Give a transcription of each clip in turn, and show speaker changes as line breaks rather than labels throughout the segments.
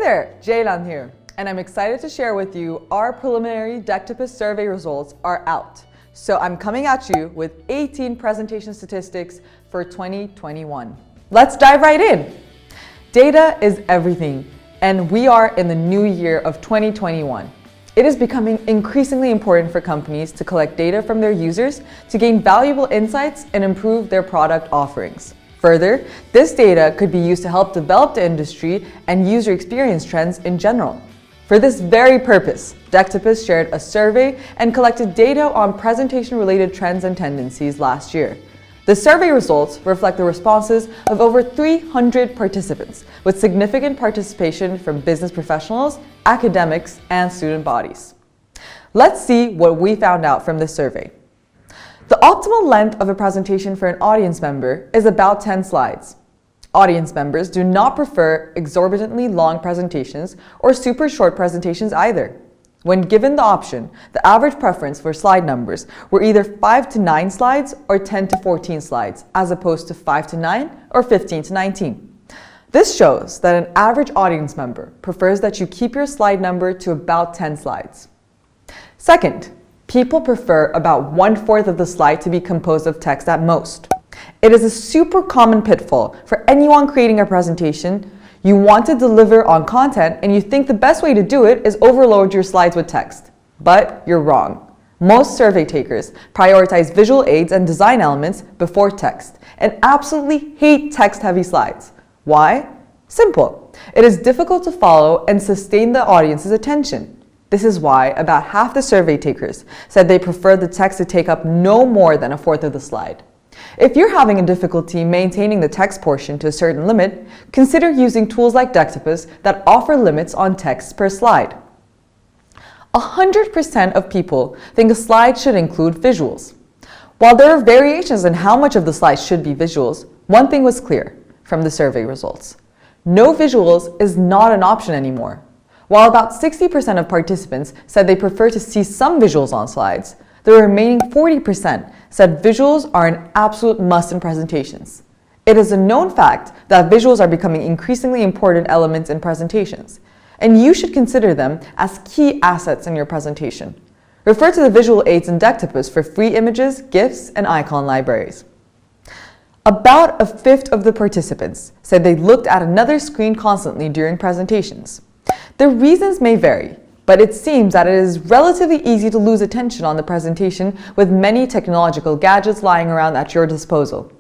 there, Jaylan here, and I'm excited to share with you our preliminary Decktopus survey results are out. So I'm coming at you with 18 presentation statistics for 2021. Let's dive right in. Data is everything, and we are in the new year of 2021. It is becoming increasingly important for companies to collect data from their users to gain valuable insights and improve their product offerings. Further, this data could be used to help develop the industry and user experience trends in general. For this very purpose, Decktopus shared a survey and collected data on presentation-related trends and tendencies last year. The survey results reflect the responses of over 300 participants, with significant participation from business professionals, academics, and student bodies. Let's see what we found out from this survey. The optimal length of a presentation for an audience member is about 10 slides. Audience members do not prefer exorbitantly long presentations or super short presentations either. When given the option, the average preference for slide numbers were either 5 to 9 slides or 10 to 14 slides, as opposed to 5 to 9 or 15 to 19. This shows that an average audience member prefers that you keep your slide number to about 10 slides. Second, people prefer about 1/4 of the slide to be composed of text at most. It is a super common pitfall for anyone creating a presentation. You want to deliver on content and you think the best way to do it is overload your slides with text. But you're wrong. Most survey takers prioritize visual aids and design elements before text and absolutely hate text-heavy slides. Why? Simple. It is difficult to follow and sustain the audience's attention. This is why about half the survey takers said they prefer the text to take up no more than 1/4 of the slide. If you're having a difficulty maintaining the text portion to a certain limit, consider using tools like Decktopus that offer limits on text per slide. 100% of people think a slide should include visuals. While there are variations in how much of the slide should be visuals, one thing was clear from the survey results. No visuals is not an option anymore. While about 60% of participants said they prefer to see some visuals on slides, the remaining 40% said visuals are an absolute must in presentations. It is a known fact that visuals are becoming increasingly important elements in presentations, and you should consider them as key assets in your presentation. Refer to the visual aids in Decktopus for free images, GIFs, and icon libraries. About 1/5 of the participants said they looked at another screen constantly during presentations. The reasons may vary, but it seems that it is relatively easy to lose attention on the presentation with many technological gadgets lying around at your disposal.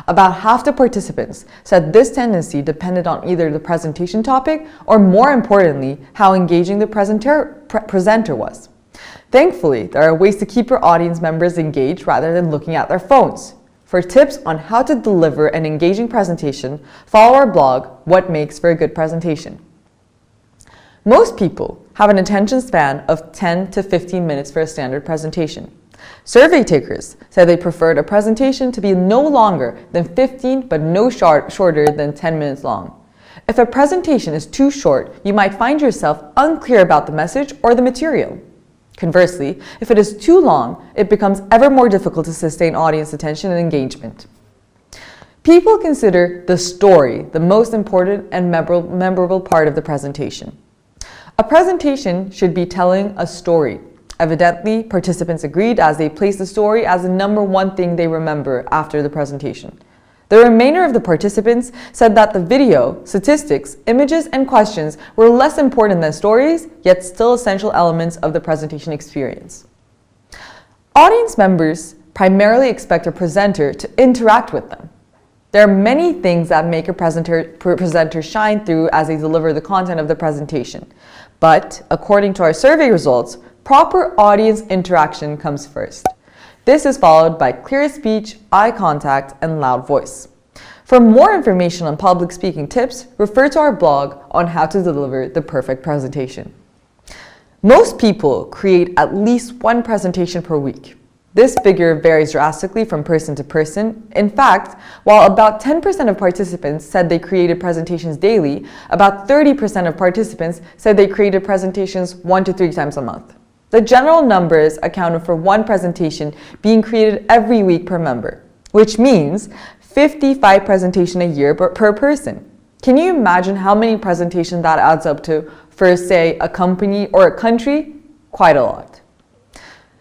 About half the participants said this tendency depended on either the presentation topic or, more importantly, how engaging the presenter was. Thankfully, there are ways to keep your audience members engaged rather than looking at their phones. For tips on how to deliver an engaging presentation, follow our blog, What Makes for a Good Presentation. Most people have an attention span of 10 to 15 minutes for a standard presentation. Survey takers said they preferred a presentation to be no longer than 15 but no shorter than 10 minutes long. If a presentation is too short, you might find yourself unclear about the message or the material. Conversely, if it is too long, it becomes ever more difficult to sustain audience attention and engagement. People consider the story the most important and memorable part of the presentation. A presentation should be telling a story. Evidently, participants agreed as they placed the story as the number one thing they remember after the presentation. The remainder of the participants said that the video, statistics, images, and questions were less important than stories, yet still essential elements of the presentation experience. Audience members primarily expect a presenter to interact with them. There are many things that make a presenter shine through as they deliver the content of the presentation. But according to our survey results, proper audience interaction comes first. This is followed by clear speech, eye contact, and loud voice. For more information on public speaking tips, refer to our blog on how to deliver the perfect presentation. Most people create at least one presentation per week. This figure varies drastically from person to person. In fact, while about 10% of participants said they created presentations daily, about 30% of participants said they created presentations 1 to 3 times a month. The general numbers accounted for one presentation being created every week per member, which means 55 presentations a year per person. Can you imagine how many presentations that adds up to for, say, a company or a country? Quite a lot.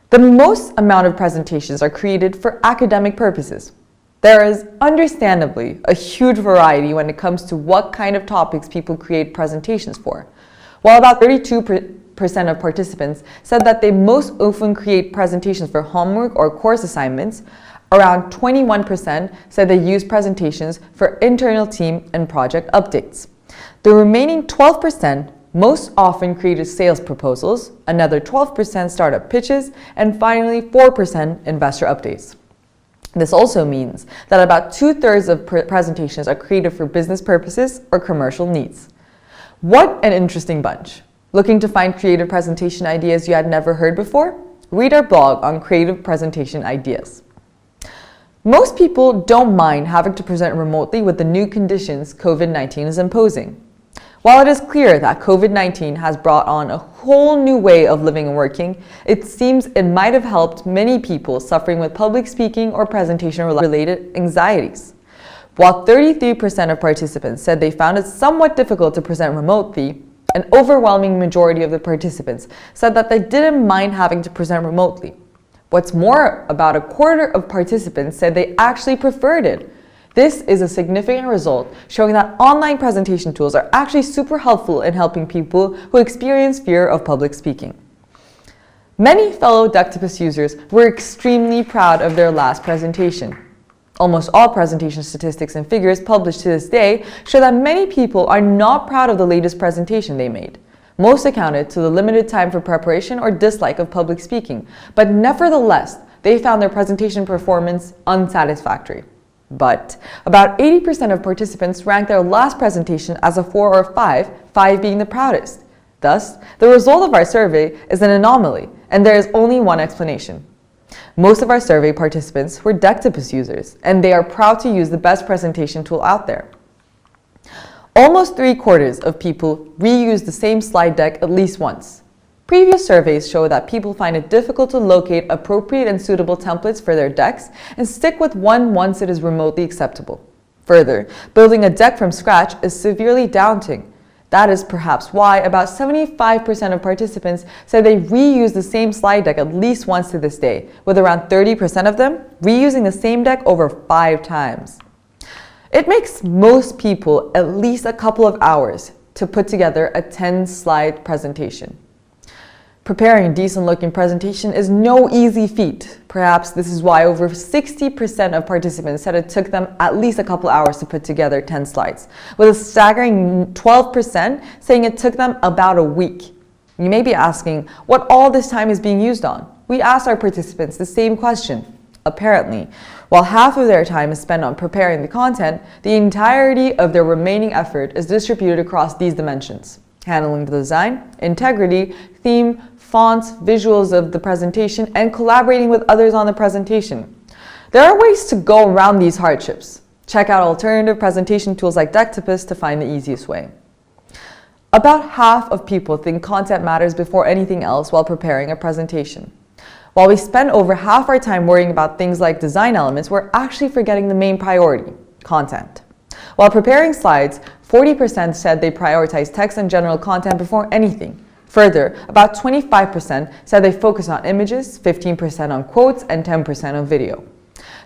The most amount of presentations are created for academic purposes. There is understandably a huge variety when it comes to what kind of topics people create presentations for. While about 32% of participants said that they most often create presentations for homework or course assignments, around 21% said they use presentations for internal team and project updates. The remaining 12% most often created sales proposals, another 12% startup pitches, and finally 4% investor updates. This also means that about 2/3 of presentations are created for business purposes or commercial needs. What an interesting bunch. Looking to find creative presentation ideas you had never heard before? Read our blog on creative presentation ideas. Most people don't mind having to present remotely with the new conditions COVID-19 is imposing. While it is clear that COVID-19 has brought on a whole new way of living and working, it seems it might have helped many people suffering with public speaking or presentation-related anxieties. While 33% of participants said they found it somewhat difficult to present remotely, an overwhelming majority of the participants said that they didn't mind having to present remotely. What's more, about a quarter of participants said they actually preferred it. This is a significant result, showing that online presentation tools are actually super helpful in helping people who experience fear of public speaking. Many fellow Decktopus users were extremely proud of their last presentation. Almost all presentation statistics and figures published to this day show that many people are not proud of the latest presentation they made. Most accounted to the limited time for preparation or dislike of public speaking, but nevertheless, they found their presentation performance unsatisfactory. But about 80% of participants ranked their last presentation as a 4 or 5, 5 being the proudest. Thus, the result of our survey is an anomaly, and there is only one explanation. Most of our survey participants were Decktopus users, and they are proud to use the best presentation tool out there. Almost 3/4 of people reuse the same slide deck at least once. Previous surveys show that people find it difficult to locate appropriate and suitable templates for their decks and stick with one once it is remotely acceptable. Further, building a deck from scratch is severely daunting. That is perhaps why about 75% of participants said they reuse the same slide deck at least once to this day, with around 30% of them reusing the same deck over 5 times. It makes most people at least a couple of hours to put together a 10-slide presentation. Preparing a decent-looking presentation is no easy feat. Perhaps this is why over 60% of participants said it took them at least a couple hours to put together 10 slides, with a staggering 12% saying it took them about a week. You may be asking what all this time is being used on. We asked our participants the same question. Apparently, while half of their time is spent on preparing the content, the entirety of their remaining effort is distributed across these dimensions: handling the design, integrity, theme, fonts, visuals of the presentation, and collaborating with others on the presentation. There are ways to go around these hardships. Check out alternative presentation tools like Decktopus to find the easiest way. About half of people think content matters before anything else while preparing a presentation. While we spend over half our time worrying about things like design elements, we're actually forgetting the main priority: content. While preparing slides, 40% said they prioritize text and general content before anything. Further, about 25% said they focus on images, 15% on quotes, and 10% on video.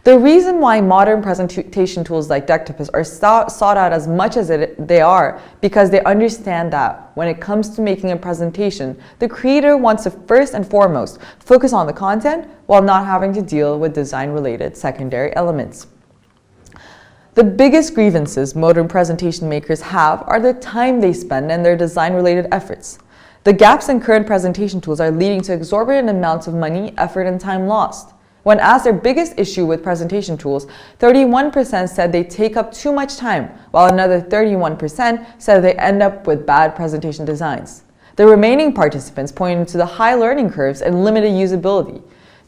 The reason why modern presentation tools like Decktopus are sought out as much as they are because they understand that when it comes to making a presentation, the creator wants to first and foremost focus on the content while not having to deal with design-related secondary elements. The biggest grievances modern presentation makers have are the time they spend and their design-related efforts. The gaps in current presentation tools are leading to exorbitant amounts of money, effort, and time lost. When asked their biggest issue with presentation tools, 31% said they take up too much time, while another 31% said they end up with bad presentation designs. The remaining participants pointed to the high learning curves and limited usability.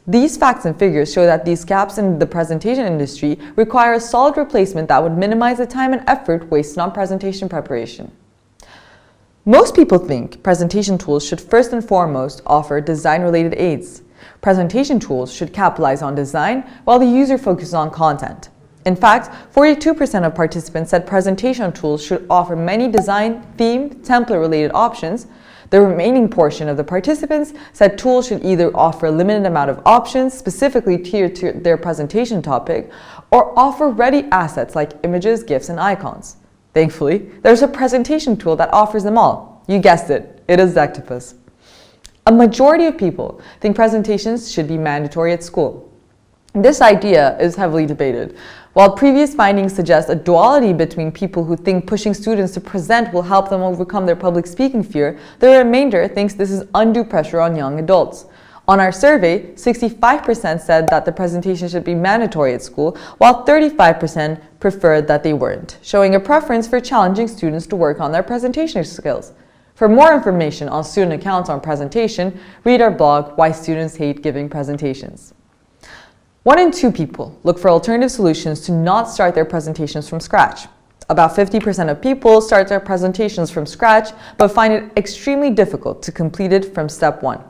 These facts and figures show that these gaps in the presentation industry require a solid replacement that would minimize the time and effort wasted on presentation preparation. Most people think presentation tools should first and foremost offer design-related aids. Presentation tools should capitalize on design while the user focuses on content. In fact, 42% of participants said presentation tools should offer many design, theme, template-related options. The remaining portion of the participants said tools should either offer a limited amount of options specifically tiered to their presentation topic, or offer ready assets like images, GIFs, and icons. Thankfully, there's a presentation tool that offers them all. You guessed it, it is Decktopus. A majority of people think presentations should be mandatory at school. This idea is heavily debated. While previous findings suggest a duality between people who think pushing students to present will help them overcome their public speaking fear, the remainder thinks this is undue pressure on young adults. On our survey, 65% said that the presentation should be mandatory at school, while 35% preferred that they weren't, showing a preference for challenging students to work on their presentation skills. For more information on student accounts on presentation, read our blog, Why Students Hate Giving Presentations. 1 in 2 people look for alternative solutions to not start their presentations from scratch. About 50% of people start their presentations from scratch, but find it extremely difficult to complete it from step 1.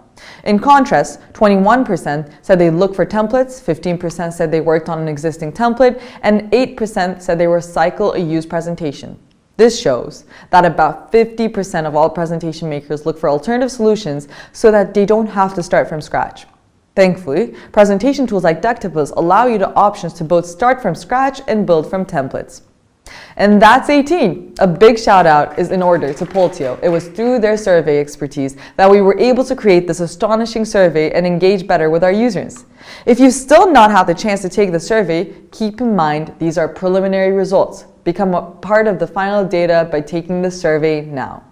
In contrast, 21% said they look for templates, 15% said they worked on an existing template, and 8% said they recycle a used presentation. This shows that about 50% of all presentation makers look for alternative solutions so that they don't have to start from scratch. Thankfully, presentation tools like Decktopus allow you the options to both start from scratch and build from templates. And that's 18. A big shout out is in order to Poltio. It was through their survey expertise that we were able to create this astonishing survey and engage better with our users. If you still not had the chance to take the survey, keep in mind these are preliminary results. Become a part of the final data by taking the survey now.